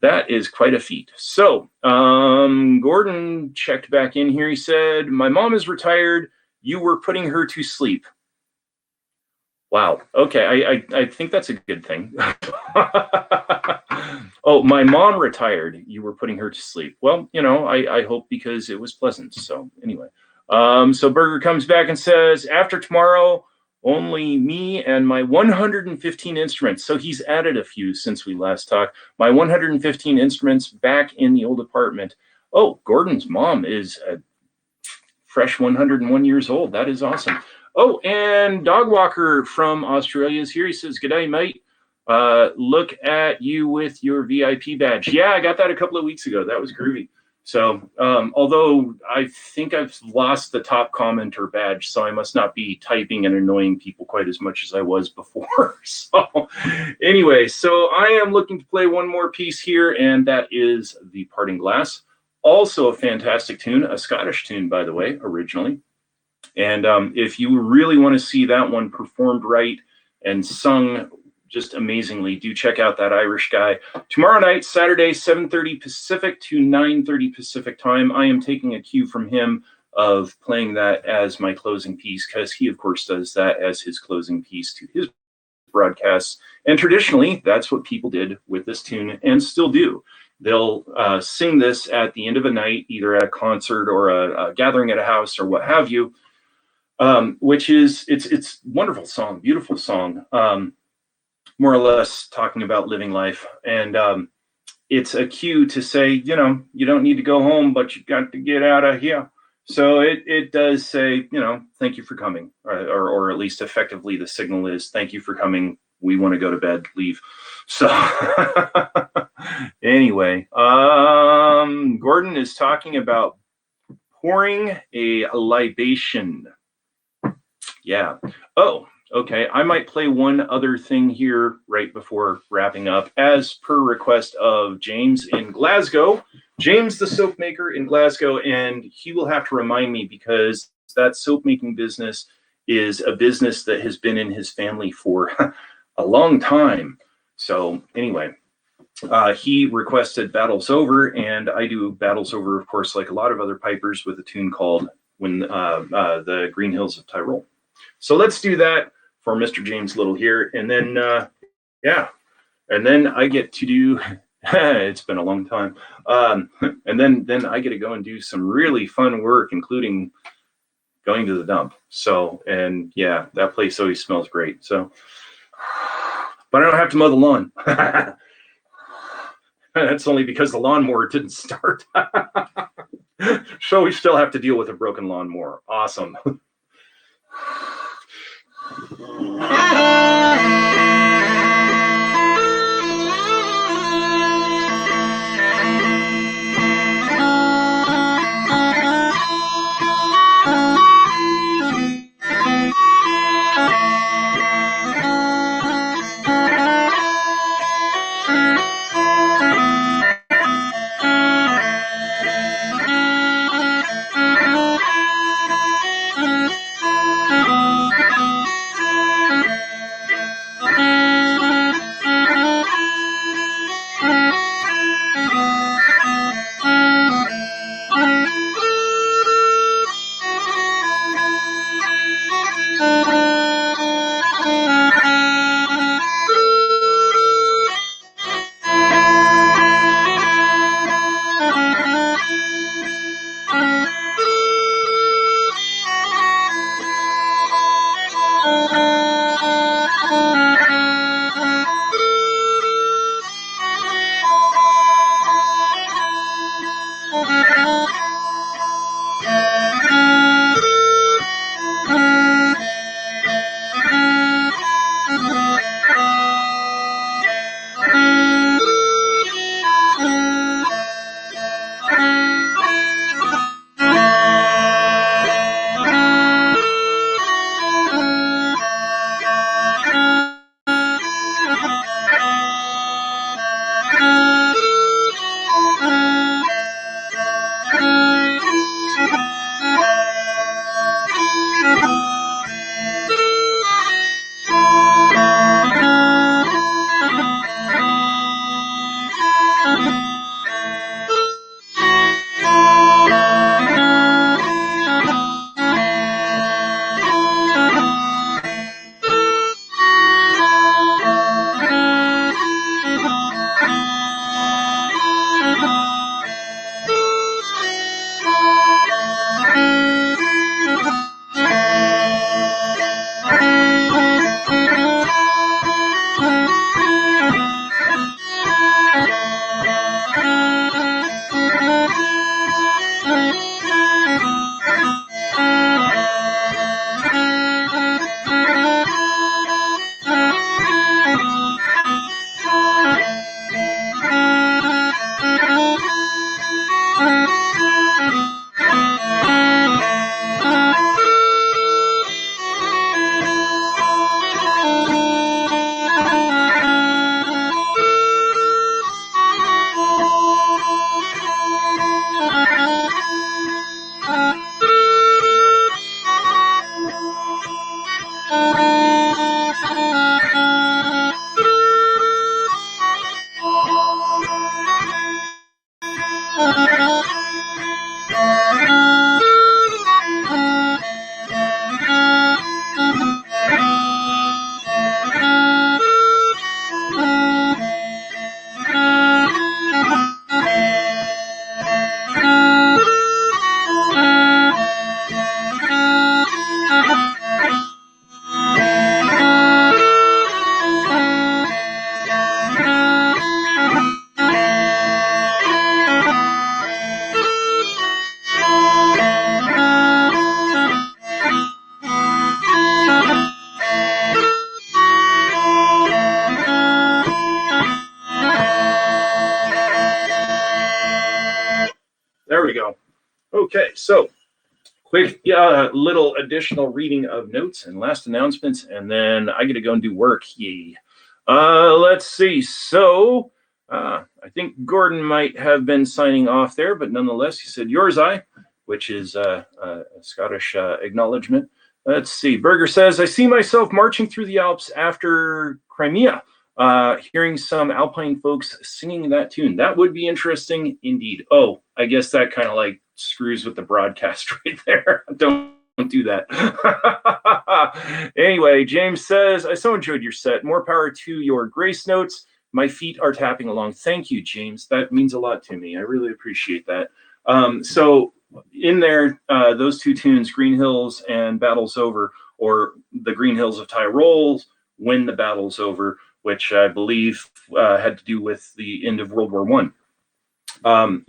That is quite a feat. So Gordon checked back in here. He said, my mom is retired. You were putting her to sleep. Wow. Okay. I think that's a good thing. Oh, my mom retired. You were putting her to sleep. Well, you know, I hope because it was pleasant. So anyway, so Berger comes back and says, after tomorrow, only me and my 115 instruments. So he's added a few since we last talked. My 115 instruments back in the old apartment. Oh, Gordon's mom is a fresh 101 years old. That is awesome. Oh, and Dogwalker from Australia is here. He says, g'day, mate. Look at you with your VIP badge. Yeah, I got that a couple of weeks ago. That was groovy. So although I think I've lost the top commenter badge, so I must not be typing and annoying people quite as much as I was before. So anyway, so I am looking to play one more piece here, and that is The Parting Glass. Also a fantastic tune, a Scottish tune, by the way, originally. And if you really want to see that one performed right and sung just amazingly. Do check out that Irish guy. Tomorrow night, Saturday, 7:30 Pacific to 9:30 Pacific time. I am taking a cue from him of playing that as my closing piece, because he, of course, does that as his closing piece to his broadcasts. And traditionally, that's what people did with this tune and still do. They'll sing this at the end of a night, either at a concert or a gathering at a house or what have you, which is, it's wonderful song, beautiful song, more or less talking about living life. And it's a cue to say, you know, you don't need to go home, but you got to get out of here. So it does say, you know, thank you for coming, or at least effectively the signal is thank you for coming. We want to go to bed, leave. So anyway, Gordon is talking about pouring a libation. Yeah. Oh, okay. I might play one other thing here right before wrapping up, as per request of James in Glasgow. James, the soap maker in Glasgow, and he will have to remind me, because that soap making business is a business that has been in his family for a long time. So anyway, he requested Battles Over, and I do Battles Over, of course, like a lot of other pipers, with a tune called When the Green Hills of Tyrol. So let's do that for Mr. James Little here, and then yeah, and then I get to do it's been a long time, and then I get to go and do some really fun work, including going to the dump. So, and yeah, that place always smells great. So, but I don't have to mow the lawn. That's only because the lawnmower didn't start. So we still have to deal with a broken lawnmower. Awesome. There we go. Okay, so quick little additional reading of notes and last announcements, and then I get to go and do work. Yay. Let's see. So I think Gordon might have been signing off there, but nonetheless, he said yours I, which is a Scottish acknowledgement. Let's see. Berger says, I see myself marching through the Alps after Crimea, hearing some Alpine folks singing that tune. That would be interesting indeed. Oh, I guess that kind of like screws with the broadcast right there. Don't do that. Anyway, James says, I so enjoyed your set. More power to your grace notes. My feet are tapping along. Thank you, James. That means a lot to me. I really appreciate that. So in there, those two tunes, Green Hills and Battle's Over, or the Green Hills of Tyrol, When the Battle's Over, which I believe had to do with the end of World War I.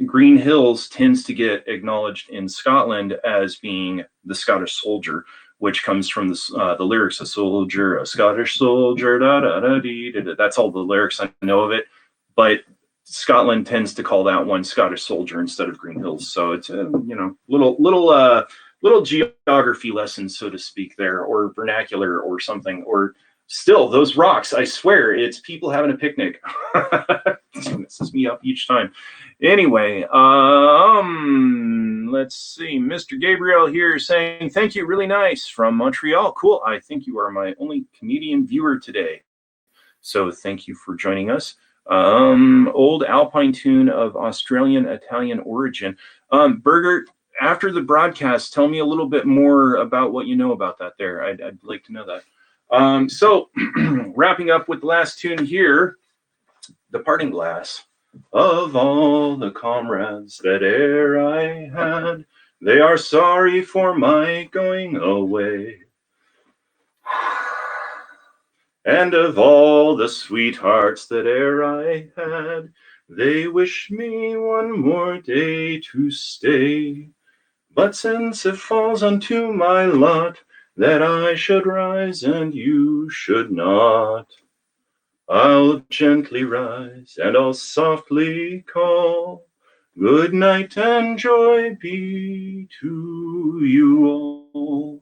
Green Hills tends to get acknowledged in Scotland as being the Scottish soldier, which comes from the lyrics, a soldier, a Scottish soldier, da da da dee, da, da. That's all the lyrics I know of it. But Scotland tends to call that one Scottish soldier instead of Green Hills. So it's little geography lessons, so to speak, there, or vernacular or something, or still those rocks. I swear, it's people having a picnic. It messes me up each time. Anyway, let's see. Mr. Gabriel here saying, thank you, really nice, from Montreal. Cool. I think you are my only Canadian viewer today. So thank you for joining us. Old Alpine tune of Australian Italian origin. Berger, after the broadcast, tell me a little bit more about what you know about that there. I'd like to know that. So wrapping up with the last tune here, The Parting Glass. Of all the comrades that e'er I had, they are sorry for my going away. And of all the sweethearts that e'er I had, they wish me one more day to stay. But since it falls unto my lot that I should rise and you should not, I'll gently rise and I'll softly call, good night and joy be to you all.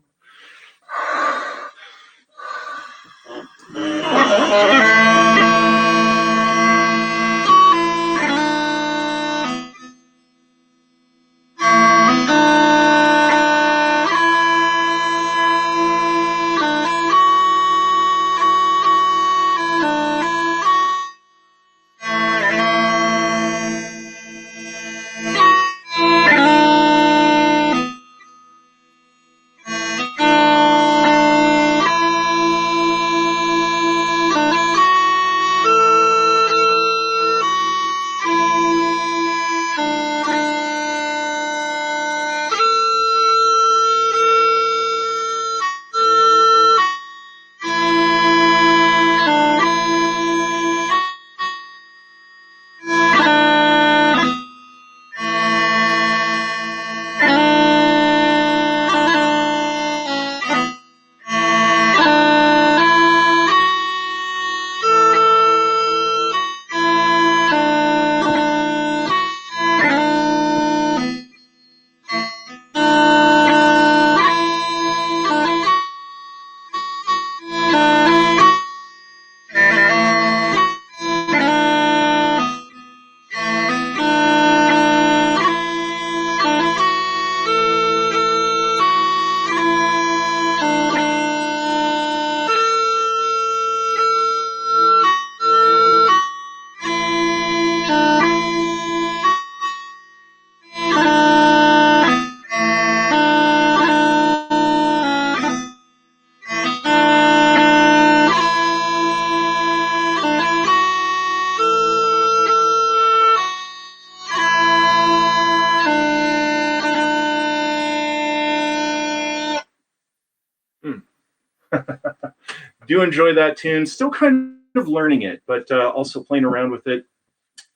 do enjoy that tune. Still kind of learning it, but also playing around with it,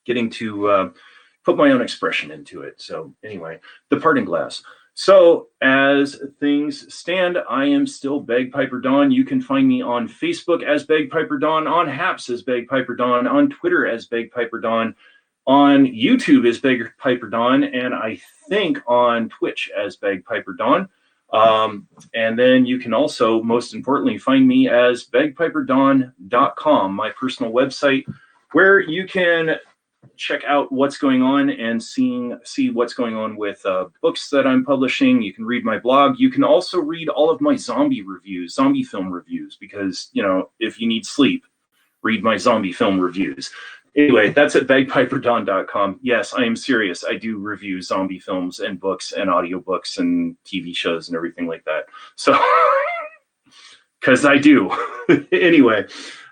getting to put my own expression into it. So anyway, the parting glass. So as things stand, I am still Bagpiper Don. You can find me on Facebook as Bagpiper Don, on Haps as Bagpiper Don, on Twitter as Bagpiper Don, on YouTube as Bagpiper Don, and I think on Twitch as Bagpiper Don. And then you can also, most importantly, find me as bagpiperdon.com, my personal website, where you can check out what's going on and see what's going on with books that I'm publishing. You can read my blog. You can also read all of my zombie film reviews, because, you know, if you need sleep, read my zombie film reviews. Anyway, that's at bagpiperdon.com. Yes, I am serious. I do review zombie films and books and audiobooks and TV shows and everything like that. So, because I do. Anyway,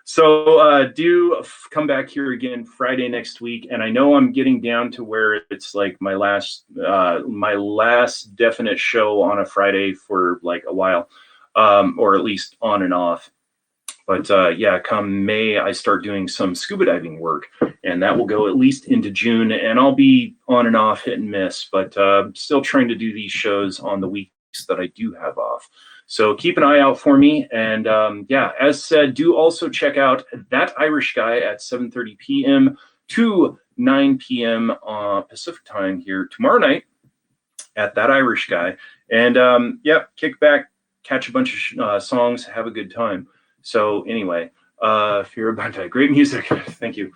so do come back here again Friday next week. And I know I'm getting down to where it's like my last definite show on a Friday for like a while, or at least on and off. But yeah, come May, I start doing some scuba diving work, and that will go at least into June, and I'll be on and off, hit and miss, but still trying to do these shows on the weeks that I do have off. So keep an eye out for me. And yeah, as said, do also check out That Irish Guy at 7:30 p.m. to 9 p.m. Pacific time here tomorrow night at That Irish Guy. And yeah, kick back, catch a bunch of songs, have a good time. So anyway, Fear Bantai, great music. Thank you.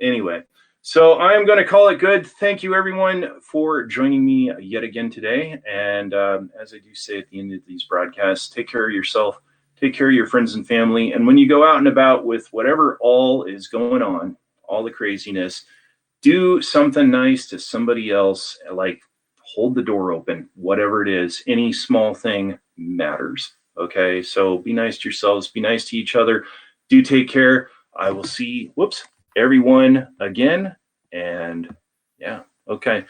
Anyway, so I am going to call it good. Thank you, everyone, for joining me yet again today. And as I do say at the end of these broadcasts, take care of yourself, take care of your friends and family. And when you go out and about with whatever all is going on, all the craziness, do something nice to somebody else, like hold the door open, whatever it is. Any small thing matters. Okay, so be nice to yourselves, be nice to each other. Do take care. I will see, everyone again. And yeah, okay.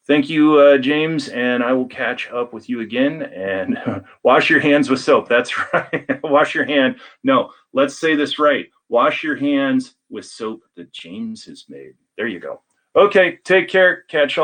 Thank you, James, and I will catch up with you again. And wash your hands with soap. That's right. Wash your hand. No, let's say this right. Wash your hands with soap that James has made. There you go. Okay, take care. Catch all.